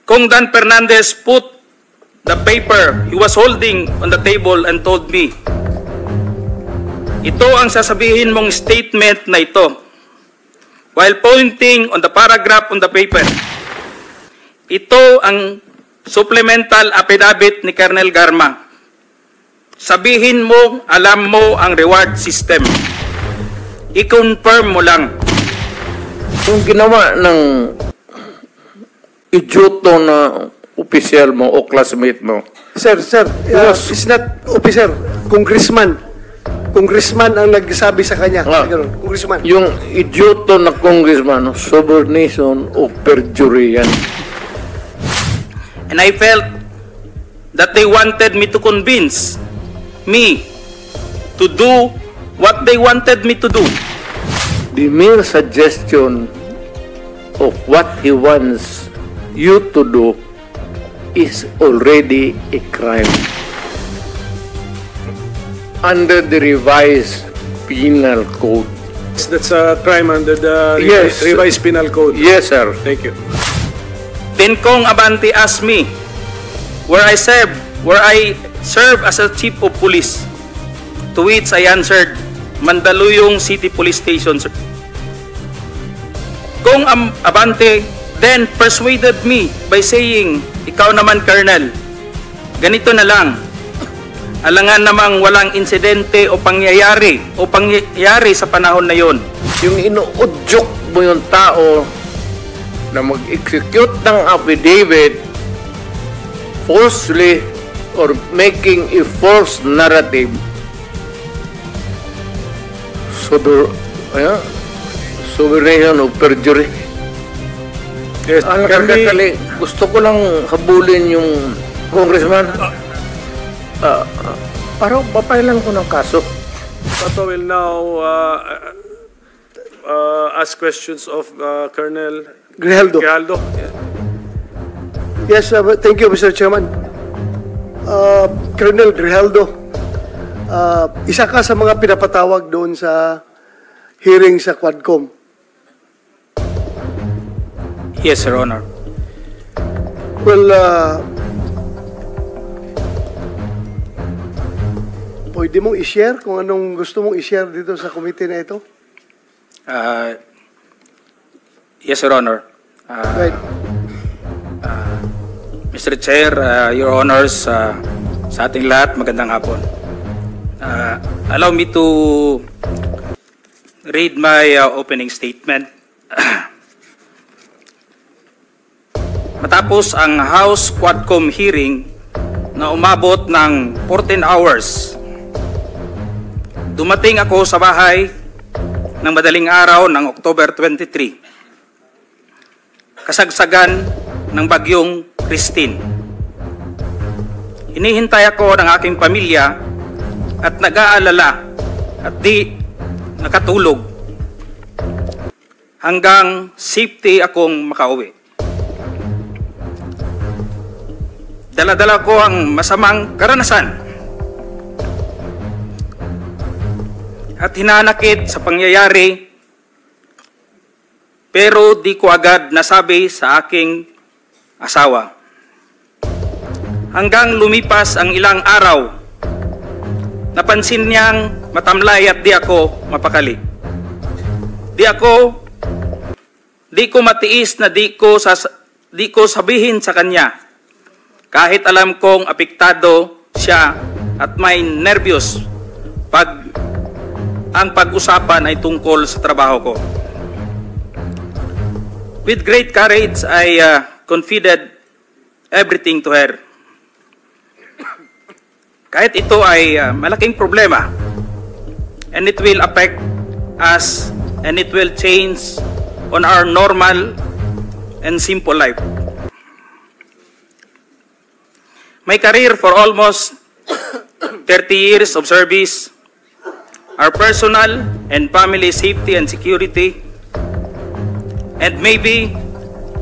Kung Dan Fernandez put the paper he was holding on the table and told me, ito ang sasabihin mong statement na ito, while pointing on the paragraph on the paper. Ito ang supplemental affidavit ni Colonel Garma. Sabihin mo, alam mo ang reward system. I-confirm mo lang. Yung ginawa ng idyoto na opisyal mo o classmate mo. Sir, it's not officer, congressman. Congressman ang nagsabi sa kanya. Congressman. Yung idyoto na congressman, subornation o perjury yan. And I felt that they wanted me to convince me to do what they wanted me to do. The mere suggestion of what he wants you to do is already a crime. Under the revised penal code. That's a crime under the Yes. revised penal code. Yes, sir. Thank you. Pincong Abante asked me where I serve as a chief of police, to which I answered, Mandaluyong City Police Station, sir. Kung Abante then persuaded me by saying, ikaw naman, Colonel, ganito na lang, alangan namang walang insidente o pangyayari sa panahon na yon. Yung inuudyok mo yung tao na mag-execute ng affidavit falsely or making a false narrative, sovereign of perjury. Yes. Kali, gusto ko lang habulin yung congressman. Parang papailan ko ng kaso. Pato will now ask questions of Colonel Grijaldo. Yeah. Yes, thank you, Mr. Chairman. Colonel Grijaldo, isa ka sa mga pinapatawag doon sa hearing sa Quadcom. Yes, Your Honor. Well, pwede mong i-share kung anong gusto mong i-share dito sa committee na ito? Yes, Your Honor. Right. Mr. Chair, Your Honors, sa ating lahat, magandang hapon. Allow me to read my opening statement. Matapos ang House Quadcom hearing na umabot ng 14 hours, dumating ako sa bahay ng madaling araw ng October 23. Kasagsagan ng bagyong Christine. Hinihintay ako ng aking pamilya at nag-aalala at di nakatulog hanggang safety akong makauwi. Dala-dala ko ang masamang karanasan at hinanakit sa pangyayari, pero di ko agad nasabi sa aking asawa. Hanggang lumipas ang ilang araw, napansin niyang matamlay at di ako mapakali. Di ko matiis na di ko sabihin sa kanya, kahit alam kong apektado siya at may nervyos ang pag-usapan ay tungkol sa trabaho ko. With great courage, I confided everything to her. Kahit ito ay malaking problema, and it will affect us, and it will change on our normal and simple life. My career for almost 30 years of service, our personal and family safety and security, and maybe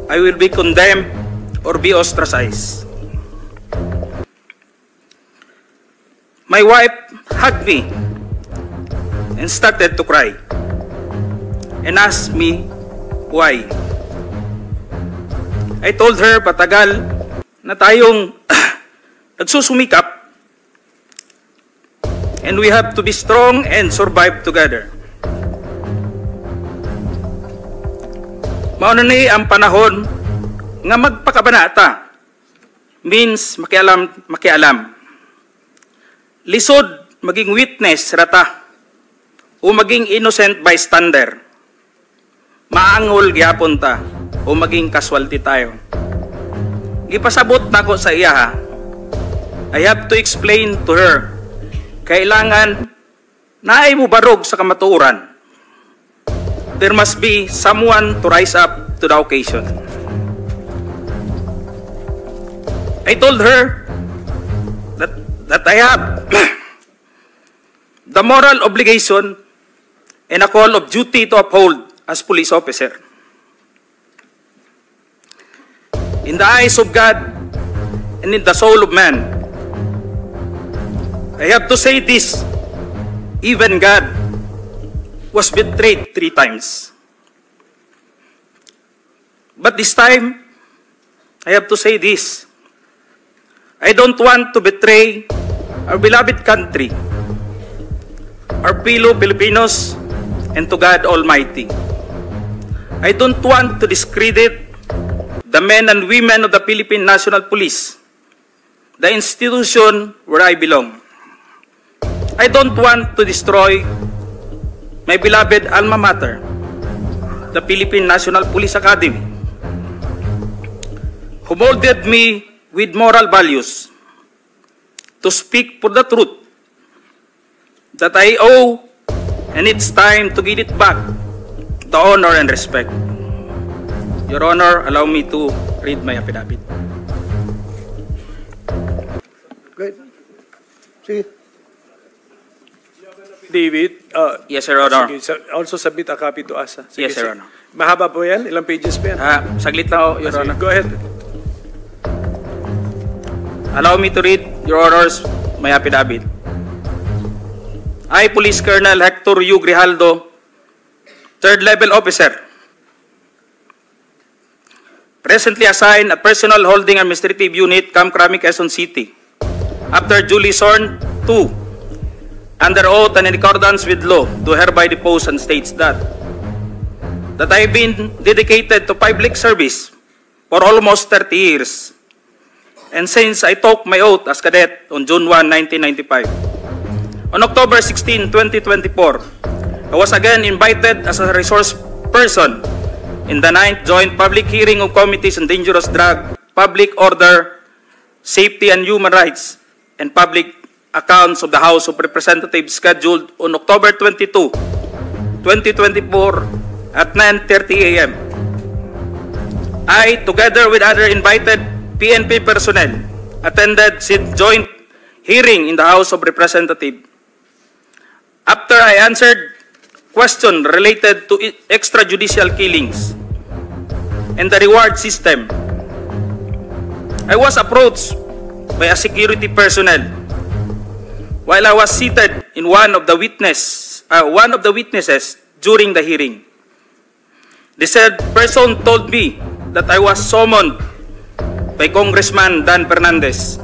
I will be condemned or be ostracized. My wife hugged me and started to cry and asked me why. I told her patagal na tayong nagsusumikap and we have to be strong and survive together. Mauna ni ang panahon nga magpakabanata means makialam. Lisod maging witness rata o maging innocent bystander. Maangol gyapon ta o maging casualty tayo. Gipasabot nako sa iya ha. I have to explain to her. Kailangan naay mo barog sa kamatuoran. There must be someone to rise up to the occasion. I told her that I have the moral obligation and a call of duty to uphold as police officer. In the eyes of God and in the soul of man, I have to say this, even God was betrayed 3 times. But this time, I have to say this, I don't want to betray our beloved country, our fellow Filipinos, and to God Almighty. I don't want to discredit the men and women of the Philippine National Police, the institution where I belong. I don't want to destroy my beloved alma mater, the Philippine National Police Academy, who molded me with moral values to speak for the truth that I owe, and it's time to give it back the honor and respect. Your Honor, allow me to read my affidavit. Good. Sige. David, Yes, Your Honor. sige, also submit a copy to us. Sige, Yes, Your sige. Honor. Mahaba po yan? Ilang pages pa yan? Saglit lang, Your Sige, Honor. go ahead. Allow me to read, Your Honors, my affidavit. I, Police Colonel Hector U. Grijaldo, 3rd Level Officer, presently assigned at Personal Holding Administrative Unit, Camp Crame, Quezon City, after duly sworn to, under oath and in accordance with law, do hereby depose and states that I have been dedicated to public service for almost 30 years. And since I took my oath as cadet on June 1, 1995, on October 16, 2024, I was again invited as a resource person in the 9th Joint Public Hearing of Committees on Dangerous Drug, Public Order, Safety and Human Rights, and Public Accounts of the House of Representatives scheduled on October 22, 2024 at 9:30 a.m. I, together with other invited PNP personnel, attended said joint hearing in the House of Representatives. After I answered questions related to extrajudicial killings and the reward system, I was approached by a security personnel while I was seated in one of the witnesses during the hearing. The said person told me that I was summoned by Congressman Dan Fernandez.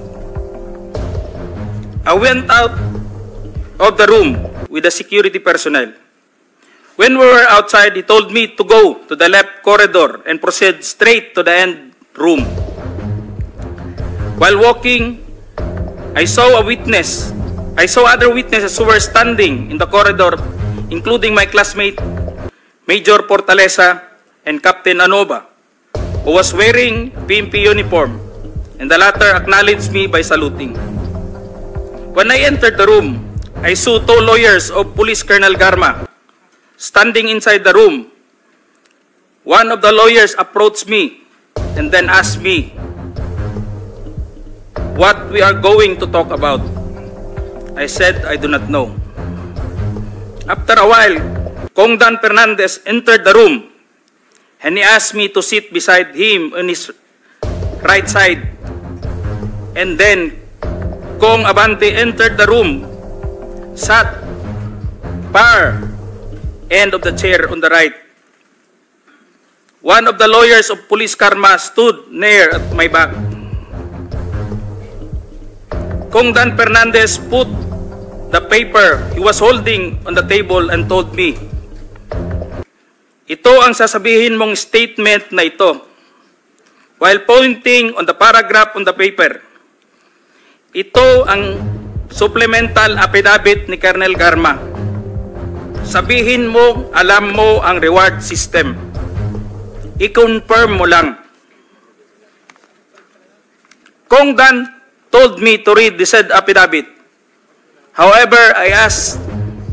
I went out of the room with the security personnel. When we were outside, he told me to go to the left corridor and proceed straight to the end room. While walking, I saw other witnesses who were standing in the corridor, including my classmate, Major Portalesa, and Captain Anova, who was wearing PNP uniform, and the latter acknowledged me by saluting. When I entered the room, I saw 2 lawyers of Police Colonel Garma standing inside the room. One of the lawyers approached me and then asked me what we are going to talk about. I said I do not know. After a while, Kong Dan Fernandez entered the room and he asked me to sit beside him on his right side. And then Kong Abante entered the room, sat far end of the chair on the right. One of the lawyers of Police Karma stood near at my back. Kong Dan Fernandez put the paper he was holding on the table and told me, ito ang sasabihin mong statement na ito, while pointing on the paragraph on the paper. Ito ang supplemental affidavit ni Colonel Garma. Sabihin mo, alam mo ang reward system. I-confirm mo lang. Kong Dan told me to read the said affidavit. However, I asked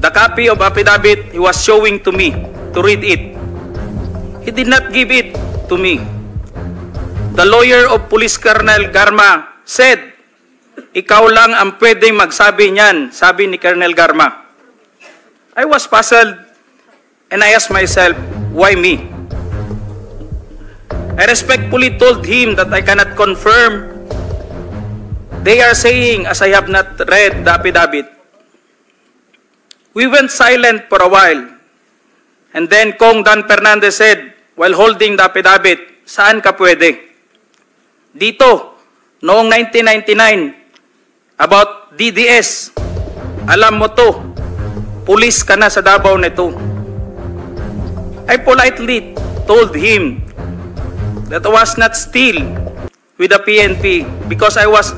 the copy of affidavit he was showing to me to read it. He did not give it to me. The lawyer of Police Colonel Garma said, ikaw lang ang pwedeng magsabi niyan, sabi ni Colonel Garma. I was puzzled and I asked myself, why me? I respectfully told him that I cannot confirm. They are saying as I have not read the affidavit. We went silent for a while. And then Kong Dan Fernandez said, while holding the affidavit, saan ka pwede? Dito, noong 1999, about DDS, alam mo to, pulis ka na sa Davao nito. I politely told him that I was not still with the PNP because I was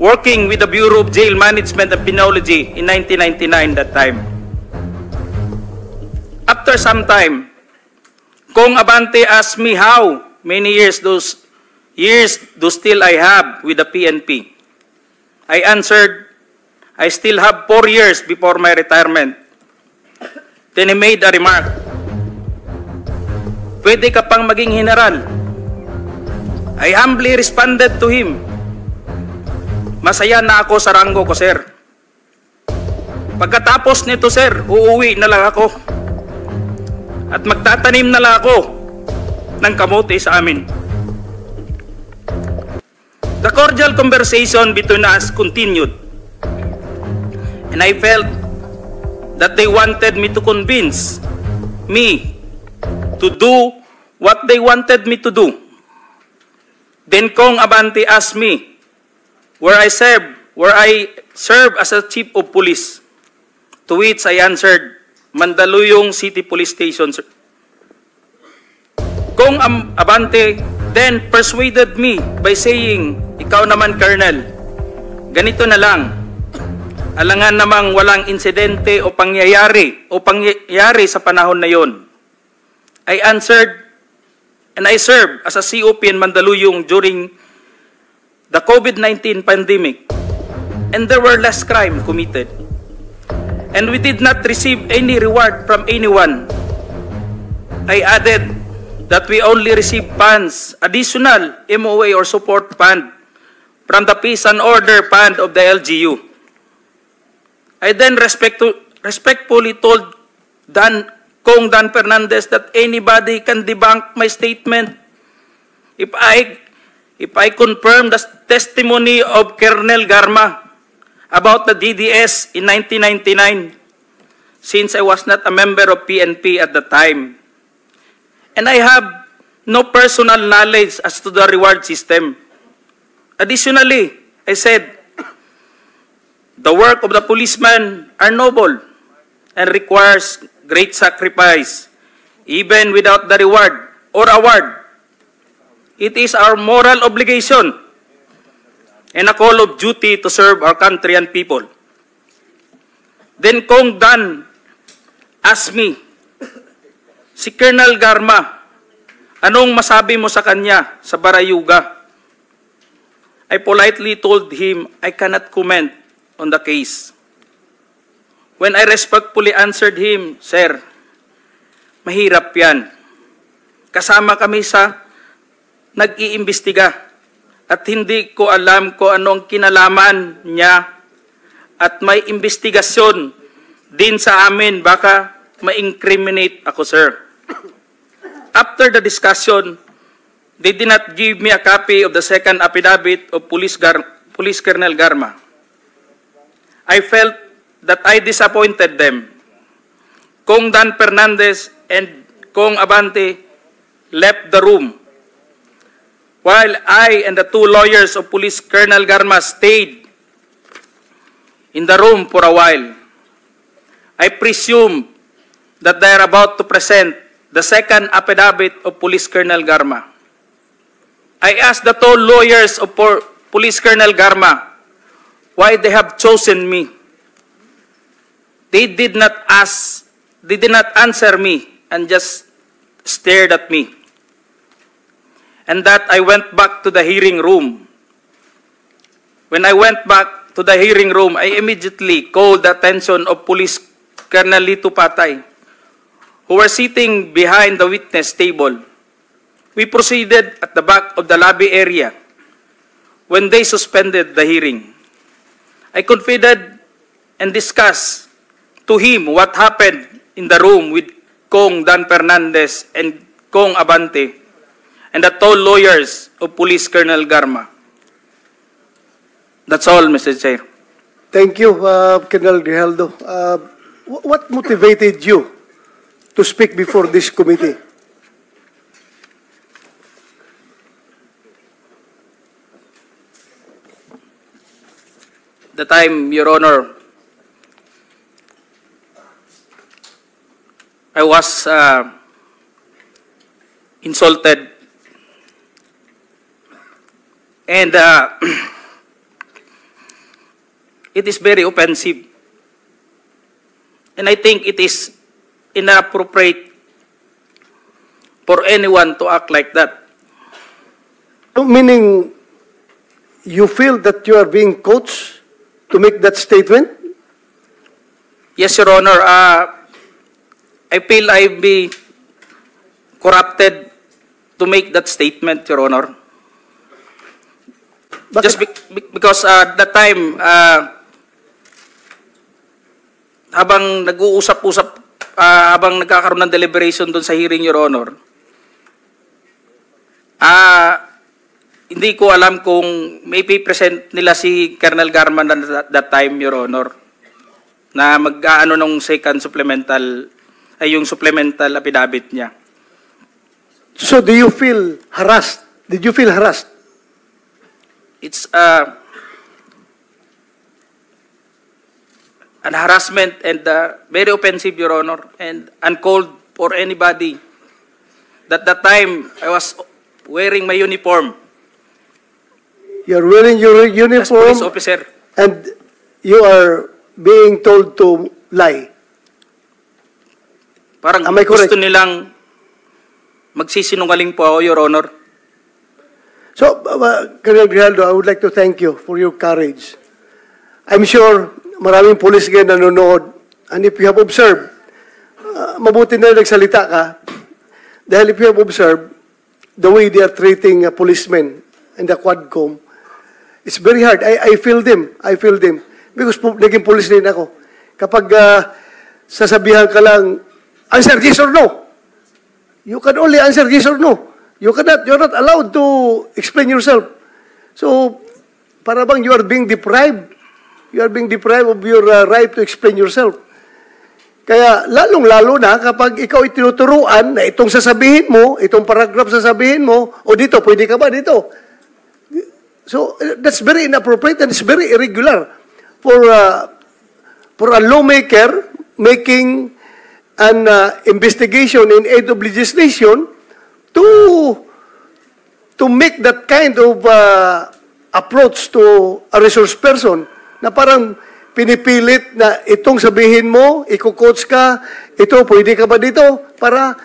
working with the Bureau of Jail Management and Penology in 1999 that time. After some time, Kong Abante asked me how many years do still I have with the PNP. I answered, I still have 4 years before my retirement. Then he made a remark, pwede ka pang maging general. I humbly responded to him, masaya na ako sa ranggo ko, sir. Pagkatapos nito, sir, uuwi na lang ako. At magtatanim na lang ako ng kamote sa amin. The cordial conversation between us continued. And I felt that they wanted me to convince me to do what they wanted me to do. Then Kong Abante asked me where I serve as a chief of police. To which I answered, Mandaluyong City Police Station. Kong Abante then persuaded me by saying, ikaw naman, Colonel, ganito na lang. Alangan namang walang insidente o pangyayari sa panahon na yon. I answered, and I served as a COP in Mandaluyong during the COVID-19 pandemic, and there were less crime committed. And we did not receive any reward from anyone. I added that we only received funds, additional MOA or support fund from the Peace and Order Fund of the LGU. I then respectfully told Kong Dan Fernandez that anybody can debunk my statement if I confirm the testimony of Colonel Garma about the DDS in 1999, since I was not a member of PNP at the time. And I have no personal knowledge as to the reward system. Additionally, I said, the work of the policeman are noble and requires great sacrifice, even without the reward or award. It is our moral obligation and a call of duty to serve our country and people. Then Kong Dan asked me, si Colonel Garma, anong masabi mo sa kanya sa Barayuga? I politely told him I cannot comment on the case. When I respectfully answered him, Sir, mahirap yan. Kasama kami sa nag-iimbestiga. At hindi ko alam kung anong kinalaman niya at may investigasyon din sa amin, baka ma-incriminate ako, sir. After the discussion, they did not give me a copy of the second affidavit of Police Colonel Garma. I felt that I disappointed them. Kong Dan Fernandez and Kong Abante left the room, while I and the two lawyers of Police Colonel Garma stayed in the room for a while. I presume that they are about to present the second affidavit of Police Colonel Garma. I asked the two lawyers of Police Colonel Garma why they have chosen me. They did not answer me and just stared at me. And that I went back to the hearing room. When I went back to the hearing room, I immediately called the attention of Police Colonel Lito Patay, who were sitting behind the witness table. We proceeded at the back of the lobby area when they suspended the hearing. I confided and discussed to him what happened in the room with Kong Dan Fernandez and Kong Abante and the two lawyers of Police Colonel Garma. That's all, Mr. Chair. Thank you, Colonel Grijaldo. What motivated you to speak before this committee? The time, Your Honor, I was insulted and it is very offensive. And I think it is inappropriate for anyone to act like that. Meaning, you feel that you are being coached to make that statement? Yes, Your Honor. I feel I've been corrupted to make that statement, Your Honor. Bakit? Just because at that time, habang nag-uusap-usap, habang nagkakaroon ng deliberation doon sa hearing, Your Honor, hindi ko alam kung may present nila si Colonel Garman at that time, Your Honor, na mag-aano nung second supplemental, ay yung supplemental affidavit niya. So do you feel harassed? Did you feel harassed? It's an harassment and very offensive, Your Honor, and uncalled for anybody. At that time, I was wearing my uniform You're wearing your as uniform police officer. and you are being told to lie. Parang Am I correct? gusto nilang magsisinungaling po ako, Your Honor. So, Colonel Grijaldo, I would like to thank you for your courage. I'm sure maraming police ngayon nanonood, and if you have observed, mabuti na nagsalita ka, dahil if you have observed the way they are treating policemen in the Quadcom, it's very hard. I feel them. I feel them. Because naging police din ako. Kapag sasabihan ka lang, answer yes or no. You can only answer yes or no. You're not allowed to explain yourself. So, para bang you are being deprived. You are being deprived of your right to explain yourself. Kaya, lalong-lalo na kapag ikaw ay tinuturuan na itong sasabihin mo, itong paragraph sasabihin mo, o dito, pwede ka ba dito? So, that's very inappropriate and it's very irregular for a lawmaker making an investigation in aid of legislation to make that kind of approach to a resource person na parang pinipilit na itong sabihin mo, iko-coach ka, ito, pwede ka ba dito? Parang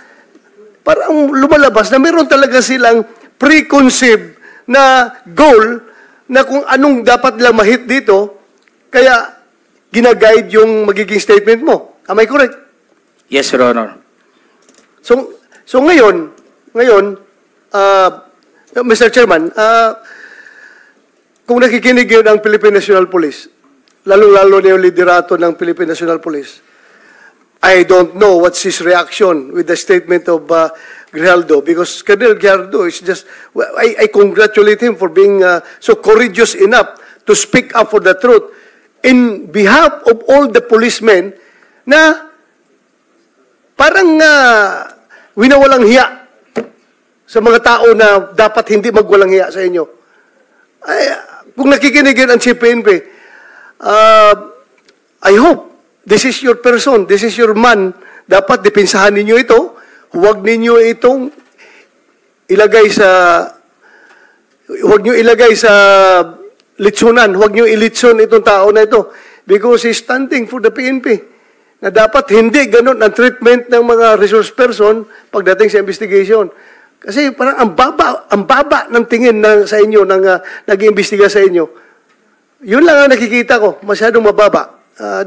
lumalabas na meron talaga silang preconceived na goal na kung anong dapat lang mahit dito, kaya ginaguide yung magiging statement mo. Am I correct? Yes, Your Honor. So ngayon, Mr. Chairman, kung nakikinig yun ang Philippine National Police, lalo-lalo na yung liderato ng Philippine National Police, I don't know what's his reaction with the statement of Grijaldo, because Colonel Grijaldo is just, I congratulate him for being so courageous enough to speak up for the truth in behalf of all the policemen na parang winawalang hiya. sa mga tao na dapat hindi magwalang hiya sa inyo. Ay, kung nakikinig yun ang CPNP, I hope this is your person, this is your man. Dapat depensahan ninyo ito. Huwag ninyo itong ilagay sa litsunan. Huwag nyo ilitson itong tao na ito. Because he's standing for the PNP. Na dapat hindi ganun ang treatment ng mga resource person pagdating sa investigation. Kasi parang ang baba ng tingin sa inyo, nag-iimbestiga sa inyo. Yun lang ang nakikita ko. Masyadong mababa.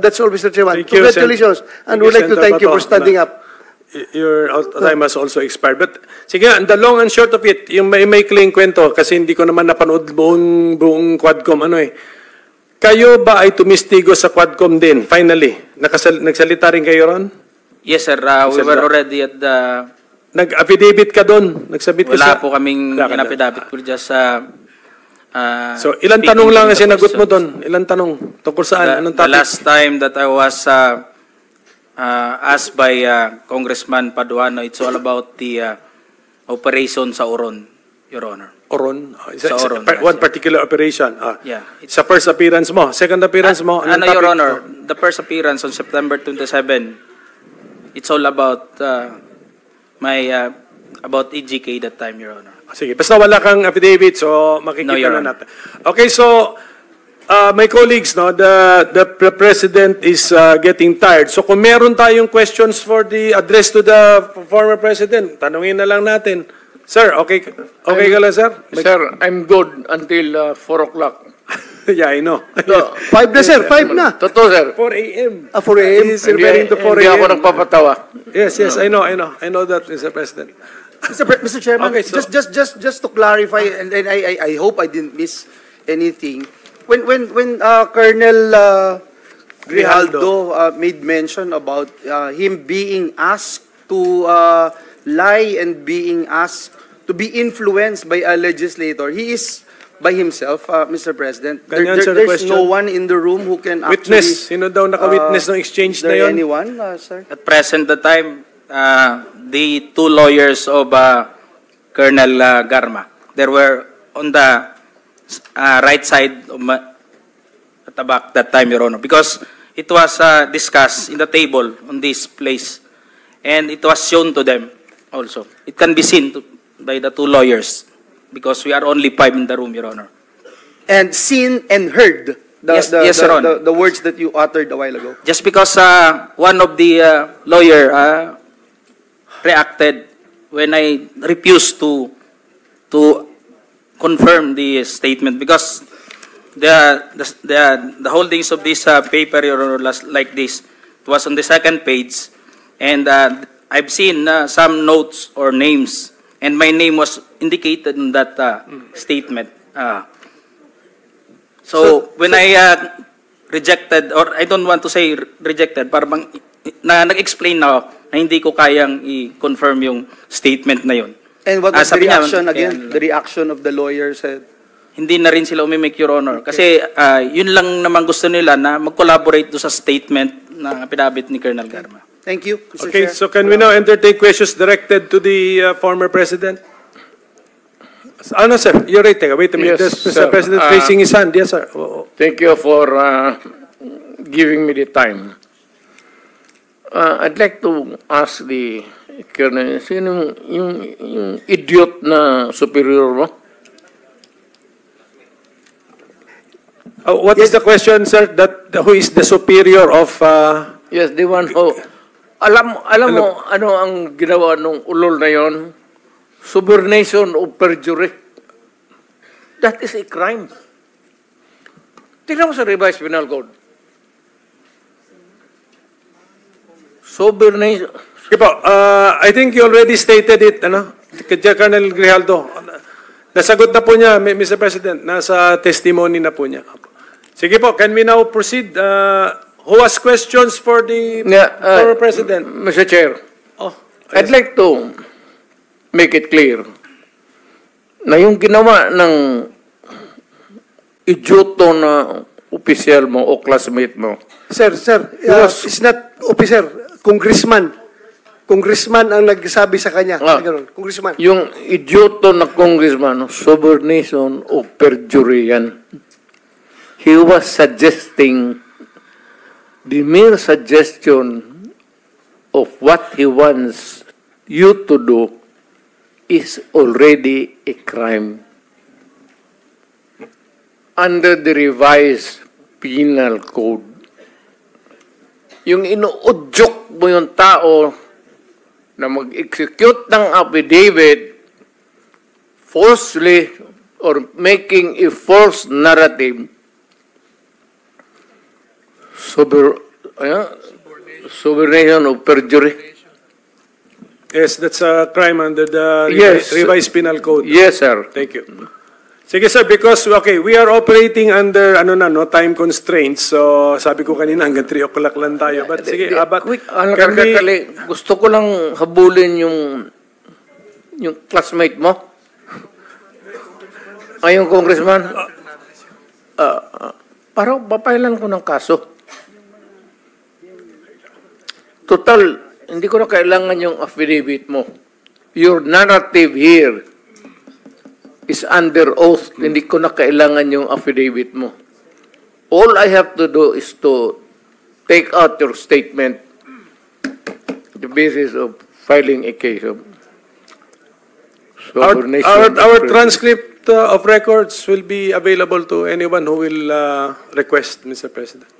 That's all, Mr. Chairman. Thank you, Congratulations. And we'd like to thank you for standing up. Your time has also expired. But sige, the long and short of it, yung may maikling kwento, kasi hindi ko naman napanood buong Quadcom, kayo ba ay tumistigo sa Quadcom din, finally? Nagsalita rin kayo ron? Yes, sir. We were already at the... Nag-affidavit ka doon? Nagsabit ka Wala po kaming Wala ka na. in-affidavit. We're just... So, ilang speaking tanong lang to ang the sinagot mo persons. doon? Ilang tanong? Tungkol saan? Anong The topic? last time that I was asked by Congressman Paduano, it's all about the operation sa Oron, Your Honor. Oron? Sa Oron, One particular operation? Yeah. Sa first appearance mo? Second appearance mo? Anong Your topic? Honor, the first appearance on September 27, it's all about about EGK that time, Your Honor. Sige, basta wala kang affidavit, so makikita No, Your na Honor. natin. Okay, so, my colleagues, the President is getting tired. So kung meron tayong questions for the address to the former President, tanungin na lang natin. Sir, okay ka lang, sir? Sir, I'm good until 4 o'clock. Yeah, I know. No, 5 na, sir. 5 na. Totoo, sir. 4 a.m. 4 a.m. He's referring to 4 Hindi ako a.m. nagpapatawa. Yes, I know that, Mr. President. Mr. Chairman, Okay, so- just to clarify, and I hope I didn't miss anything. When Colonel Grijaldo made mention about him being asked to lie and being asked to be influenced by a legislator, he is by himself, Mr. President. Can you answer the There's question? no one in the room who can Witness. Sino daw naka-witness ng Is exchange there na yun? anyone, sir? At present the time, the two lawyers of Colonel Garma, they were on the right side of at the back that time, Your Honor, because it was discussed in the table on this place, and it was shown to them also. It can be seen by the two lawyers, because we are only 5 in the room, Your Honor. And seen and heard Yes, Your Honor. the words that you uttered a while ago. Just because one of the lawyer reacted when I refused to confirm the statement, because the holdings of this paper, Your Honor, like this, it was on the second page, and I've seen some notes or names, and my name was indicated in that statement. So when I rejected, or I don't want to say rejected, parang nag-explain na ako na hindi ko kayang i-confirm yung statement na yun. And what was the Sabi niya, reaction again? kaya- The reaction of the lawyer said, Hindi na rin sila umimik, Your Honor. Kasi yun lang naman gusto nila na mag-collaborate do sa statement na pinabit ni Colonel Garma. thank you, Mr. Okay, Chair. so can we now entertain questions directed to the former President? Ano, sir? You're right. Wait a minute. Yes, Mr. sir. President raising his hand. Yes, sir. Thank you for giving me the time. I'd like to ask the Colonel, sino yung idiot na superior mo? What is the question, sir? Who is the superior of... Yes, the one who... Alam mo ano ang ginawa nung ulol na yon? Subornation of perjury. That is a crime. Tingnan mo sa revised penal code. Subornation. Okay po, I think you already stated it, Colonel Grijaldo. Nasagot na po niya, Mr. President. Nasa testimony na po niya. Sige po, can we now proceed? Who has questions for the former President? Mr. Chair, Oh, I'd like to make it clear na yung ginawa ng idioto na opisyal mo o classmate mo, Sir, it's not officer, congressman. congressman ang nagsabi sa kanya. Ah. Ganun, congressman. Yung idioto na congressman, subornation o perjury yan. He was suggesting, the mere suggestion of what he wants you to do is already a crime. Under the revised penal code, yung inuudyok mo yung tao na mag-execute ng affidavit falsely or making a false narrative, subornation of perjury. Yes, that's a crime under the Yes. revised penal code. Yes, sir. Thank you. Sige sir, because okay, we are operating under time constraints. So sabi ko kanina hanggang 3 o'clock lang tayo. But sige, but Quick, can we- gusto ko lang habulin yung classmate mo. Ay, yung congressman. Parang papailan ko ng kaso. Total, hindi ko na kailangan yung affidavit mo. Your narrative here is under oath. Hindi ko na kailangan yung affidavit mo. All I have to do is to take out your statement, the basis of filing a case of subornation. Our transcript of records will be available to anyone who will request, Mr. President.